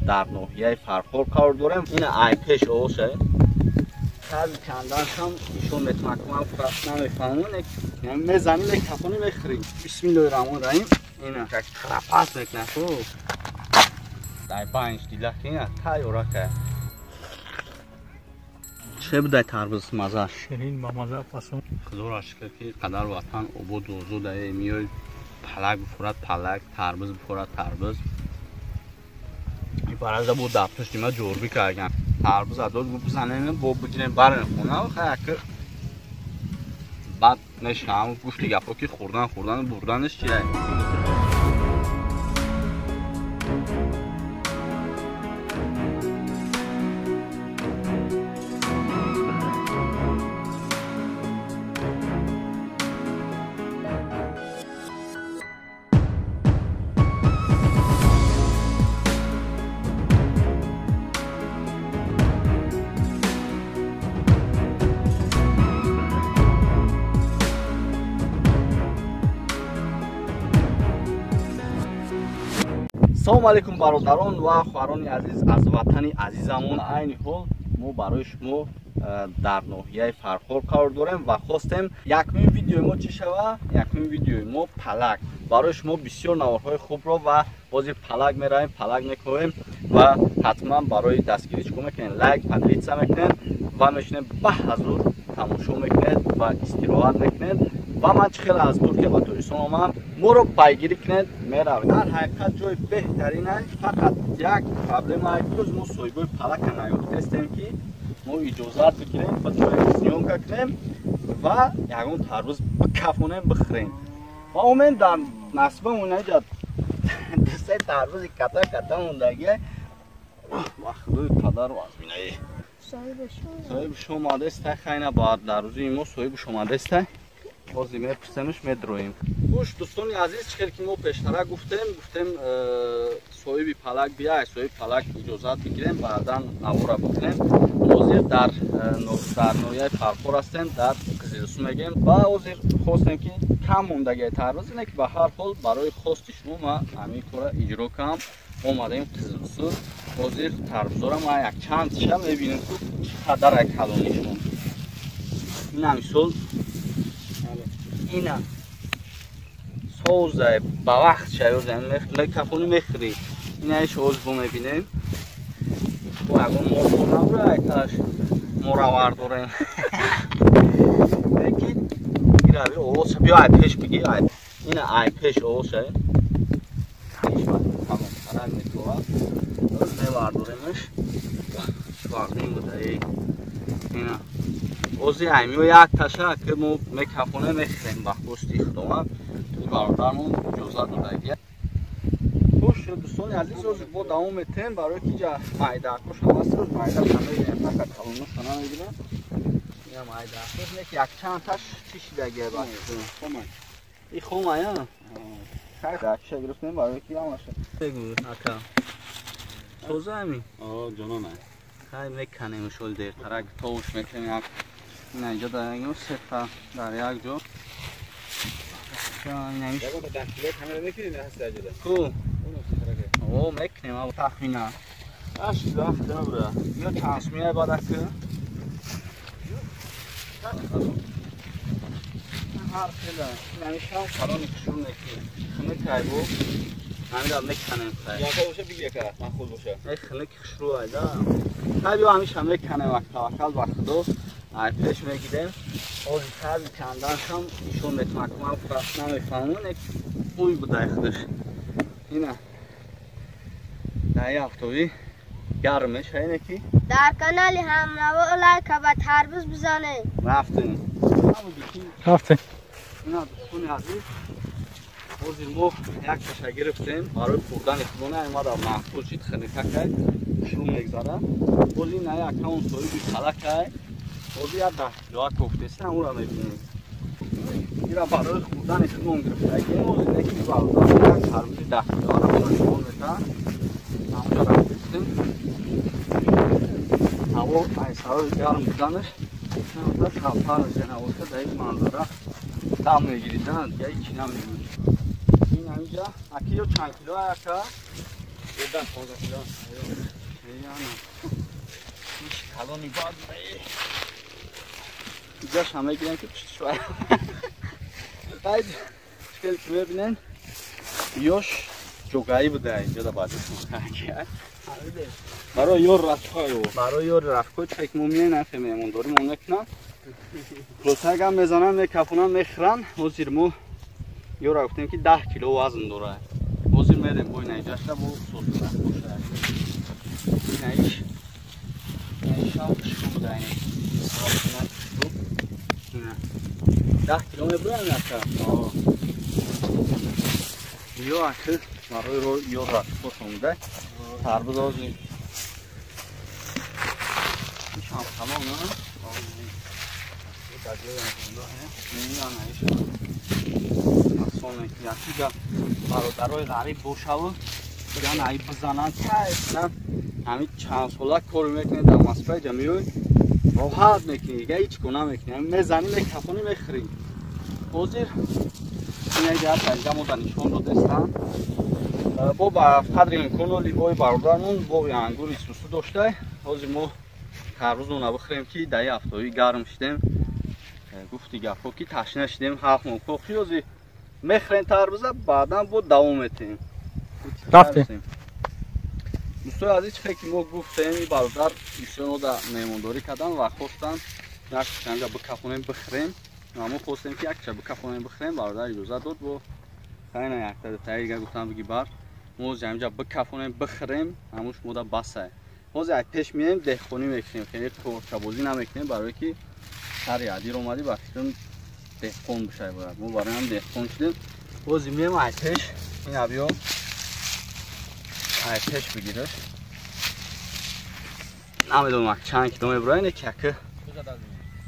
در ناحیه فرخار کار دارم. این آیپش اوشه خیلی کندنش هم ایشون متمکن فرست نمیفهمون یعنی میزنیم یک کفانی میخریم. بسم الله الرحمن الرحیم. اینه که خرپت میکنه تو در بانش دیله که اینه تایورا که چه بوده تربوز مزه شیرین با مزه پسند خدا را شکر که قدر وطن عبود و زود میای پلک بفورد پلک تربوز بفورد تربوز این برازده بود دفترش دیمه جوربی که اگه تربوز اداد بزنیم با بگیریم برن خونه و خیلی بعد نشه همون گوشت گفا که خوردن و بردنش چیه салому алейкум бародарон ва хоҳарони азиз аз ватани азизамон айни ҳол мо барои шумо дар ноҳияи фархор қарор дорем ва хостем якмин видеои мо чӣ шава якмин видеои мо палак барои шумо бисёр наворҳои хубро ва бози палак меравем палак мекунем ва ҳатман барои дастгирӣ чӣ мекунем лайк поделиться мекунем ва мешинем баҳазур тамошо мекунем ва истироҳат мекунем ва ман чӣ хеле аз туркия ба туристон омадам моро пайгирӣ кунед меравем. дар ҳақиқат ҷои беҳтаринаш фақат як проблемаи бирӯз мо соҳибои палака наёфтестем ки мо иҷозат бигирем битоем сиёмка кунем ва ягон тарбуз бикафонем бихӯрем ва умед дар насибамон иҷа дустай тарбузи ката мондагия ва худои падару азминаи соҳиби шомадестай хайна баъд дар рӯзи имо соҳиби шомадестай бози мепурсемш медроим. Хуш дӯстони азиз чӣ хел ки мо пештара гуфтем соҳиби палак бияй соҳиби палак иҷозат бигирем баъдан навора бикунем ҳозир дар ноҳияи фархор ҳастем дар қизилсу мегем ва ҳозир хостем ки кам мондагиаи тарбуз ине ки ба ҳар ҳол барои хости шумо ман ҳамин кора иҷро кам омадаем қизилсу ҳозир тарбузора ман якчанд тиша мебинем ки чӣ қадар калонишон ина мисол ина соузе ба вақт шаёзем мекафони мехӯри инаиш ҳозир бо мебинем ягон морбор набура айташ моравар дорем лекин гирави овоз биё айпеш бигӣ ина айпеш овоша тамомтарак метова мевардоремш швармин будаи ина ҳозир аймиё як таша ки мо мекафоне мехӯрем ба хусти худованд бародармон иҷозат додагия. хуш дӯстони азиз ҳозир бо давом метем барои ки ҷа майдакош ҳамаст майда шамебинем фақат калоношо намебинем ина майдакош не ки якчандташ чӣ шидагия ба и хомая дакша гирифтем барои ки ҳамаша бегӯ ака тоза ҳамин ҷонона хай меканем шол дертарак товуш мекунем як ина инҷо дар як сета дар як ҷо о мекунем або тахмина ё чансмия бадаки ҳар хела намишам фарони кушурне ки хунукай бо ҳамира меканем хунуки хушру айда ҳай биё ҳамиша меканем таваккал ба худо айпеш мегирем ҳозир хали канданшам ишон метмакман фурат намефаҳмон хуй будай худаш ина даи автоби гарм меша ине ки дар канали ҳамраво лайка ба тарбуз бизанед рафтем ина дӯстони азиз ҳозир мо як таша гирифтем барои хӯрдани худона омадам маҳфуз шид хинакакай шуру мегзара боз ина якамон соҳиби палакай ҳозир як 10 килоа кофтеса онро мебинем ира барои хӯрдани худон гирифтагием ҳозир не ки бародар як тарбузи 10 килоа намонашон мета ҳамҷа рафтем ҳаво айсарои гарм буданаш калпар зенавоса дар ин манзара дам мегириданд я ичи намегӯ ин ҳаминҷа акиё чанд килоа яка Birden fazla filan. Yani. Hiç kalon ibad be. Güzel şamaya giren ki pişti var. Haydi. Çıkalım kime binen. Yoş. Çok ayı bu da اینجا da bacı کنه. برای یور رفقایو. برای یور رفقای چک مومیه نفهمیم داریم اون نکنم. روسک هم میزنن میکفونن میخرن. وزیر مو یور رفتیم که 10 کیلو وزن داره. وزیر میریم بوی نیجاش با سوز باشه. نیش. نیشام شکم داینی. 10 کیلو میبرن نکنم. یو آخر برای رو یور رفقا سونده. تربوز آزی. شام تمام نه؟ برای غریب باشو بگن ای بزنن که همین چند ساله کار میکنه در مسئله جمعی راحت میکنی دیگه هیچ کنه میکنی میزنی میکفونی میخری حاضر این ایده هست اینجا ما در نشان رو دستن با قدر امکان و لیبای برادرمون با انگور سوسو داشته حاضر ما هر روز اونو بخوریم که در هفته‌ای گرم شدیم گفتی گفت که تشنه شدیم حرف موقع خیلی میخرین تربوزه بعدا با دوام میتیم رفتیم دوستای عزیز فکر ما گفتیم این برادر ایشونو در میمونداری کردن و خواستن یک چنجا بکفونیم بخوریم اما خواستیم که یک چه بکفونیم بخوریم برادر اجازه داد و خیلی یک تا دیگه گفتم بگی بر ما جمجا بکفونیم بخوریم هموش مودا بسه ما از پیش میایم دهخونی میکنیم خیلی کورچابوزی نمیکنیم برای که هر یادی رو اومدی وقتی دهخون بشه باید ما برای هم دهخون شدیم باز میایم از پیش این ابیو از پیش بگیرش نمیدونم چند کیلو میبره اینه که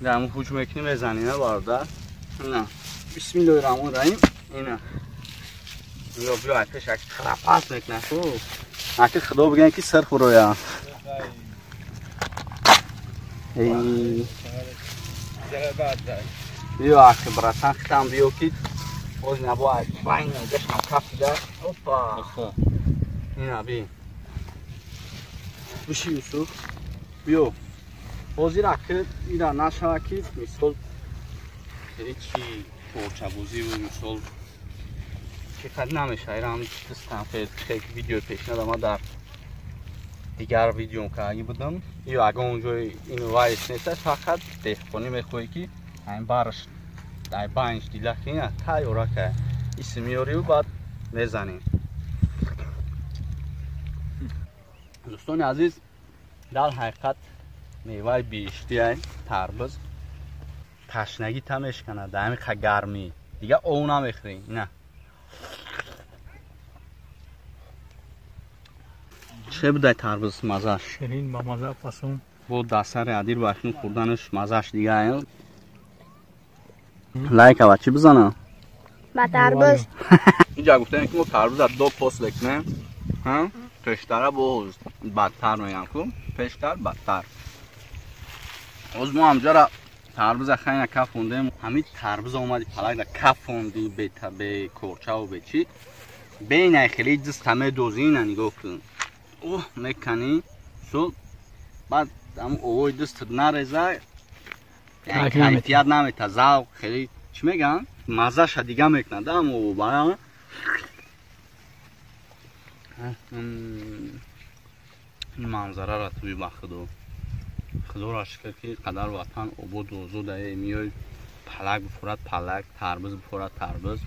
در همون حجم میکنیم بزنینه برادر نه بسم الله الرحمن الرحیم اینه یا بیو از پیش یک خرافات میکنه اگه خدا بگن که سر خورویا بیو اگه براتن ختم بیو که باز نباید باین داشتم کف ده اوپا این بی بشی یوسف بیو بازی را که ایرا نشوه که مثال خیلی چی کورچابوزی و مثال چقدر نمیشه ایران دستم خیلی ویدیو پیش ندارم در دیگر ویدیو که اگه بدم یا اگه اونجای این وایس نیست فقط دهخونی میخوایی که این بارش در باینش دیله که تایورا که اسم میاری و بعد میزنیم دوستان عزیز در حقیقت میوه بیشتی این تربوز تشنگی تمش کنه در همین گرمی دیگه اون هم میخوریم نه چه بوده تربوز مزهش؟ شیرین با مزه پسون با دستر عدیر باشون خوردنش مزهش دیگه این لایک و چی بزنم؟ با تربوز اینجا گفتن که ما تربوز از دو پست لکنیم پیشتره باز بدتر میگم کن پیشتر بدتر از ما همجا را تربوز خیلی کف خوندیم همین تربوز اومدی پلک در کف خوندی به کورچه و به چی بین خیلی دست همه دوزین نگاه کن اوه میکنی سو بعد هم اوی دست نریزه یعنی کیفیت نمیته زوق خیلی چی میگن مزه شد دیگه میکنه دم او برای این منظره را توی بخدو خدا را شکر که قدر وطن عبود و زود ای میای پلک بفورد پلک تربوز بفورد تربوز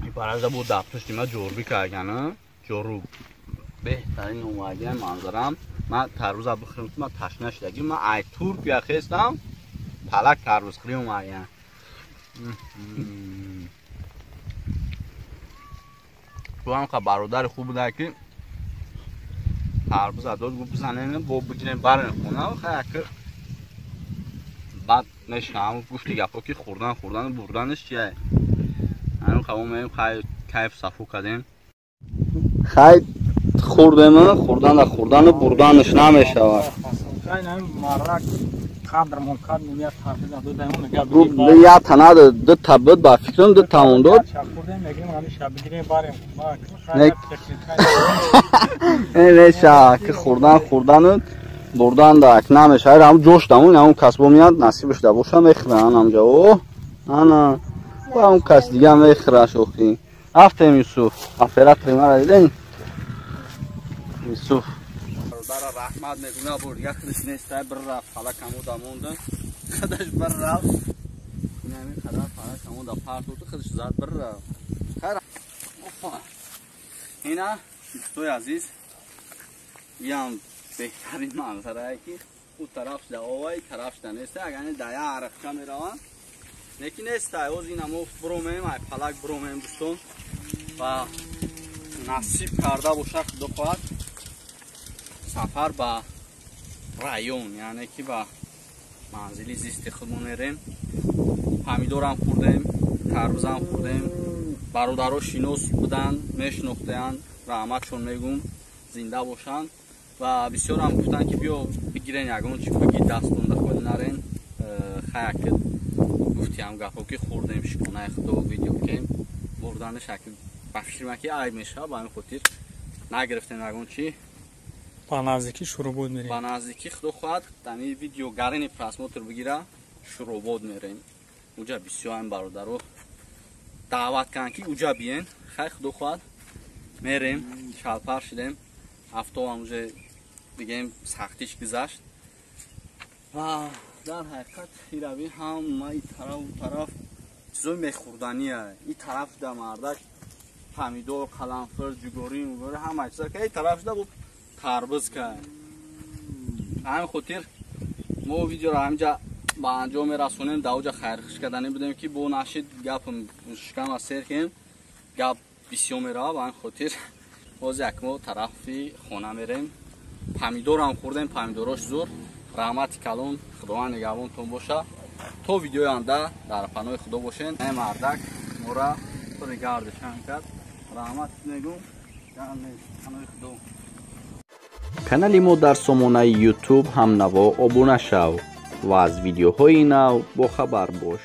این برای بود دفترش دیمه جوربی کرگنه جورو بهترین اومدین منظرم من تربوز ها بخورم که من تشنه شدگی من ای تور بیا خیستم پلک تربوز خری اومدین تو هم که برادر خوب بوده که تربوز داد گفت بزنین با بگیرین برین خونه و خیلی که بعد نشنه همون گفت دیگه که خوردن و بردنش چیه همون که همون میم خیلی کیف صفو کردیم خیلی خوردن و بردنش نمیشه خیلی هم مرک Kadr munkar niyet tarbiz ado daimon gap. Bu ya tana da tabbet ba fikrim da tamam da. Şakurdayım megim hani şabigire barım. Bak. Ne? Evet şak khurdan buradan da aknameş hayır am coşdamın ya kasbomiyan nasibش da boşam ekran amca o ana bu am kas digan ve khraş oxi aftem Yusuf aferat primara dedin Yusuf dara rahmat meguna bur yaklish nesta bir raf hala kamuda mondan qadash bir raf yani qadar hala kamuda partutu qadish zat bir raf hayır اینا دوستای عزیز یه هم بهترین منظره که اون طرف دوای طرف نیسته اگر دایا عرقچه میروان لیکن نیسته از این هم برومیم ای پلک برومیم دوستان و نصیب کرده باشه خدا خواهد سفر به رایون یعنی که به منزلی زیستی خودمون میریم پمیدور هم خوردیم تربوز هم خوردیم برادرها شینوس بودن میشناختن رحمتشون میگم زنده باشن و بسیار هم گفتن که بیا بگیرین یگان چی بگید دستون دخوال نرین خیلی گفتی هم گفت که خوردیم شکونه خدا ویدیو کیم بردن شکل بفشیرمکی عیب میشه با این خاطر نگرفتیم یگان چی با نزدیکی شروع بود میریم با نزدیکی خدا خواهد دمی ویدیو گرین پرسموتر بگیره شروع بود میریم اونجا بسیار هم برادرها دعوت کن که اونجا بیاین خیلی خدا خواهد میریم شلپر شدیم هفته اونجا بگیم سختیش گذشت و در حقیقت این روی هم ما این طرف چیزای میخوردنیه این طرف در مردک پمیدور قلنفر جگوری مگوری همه چیزا که این طرف ده بود تربوز که همین خاطر ما ویدیو رو همینجا با انجام رسونیم دوجا خیرخش کردنی بودیم که بو نشید گپم شکم از سر کنیم گپ بسیار میره با این خاطر باز یکمو طرفی خونه میریم پمیدور هم خوردیم پمیدوراش زور رحمت کلون خداوند نگهبانتون باشه تو ویدیو آینده در پناه خدا باشین این مردک مورا پر گردشن کرد رحمت نگم در پناه خدا کانال ما در سامانه یوتیوب هم نوا ابونه شو و از ویدیوهای نو با خبر باش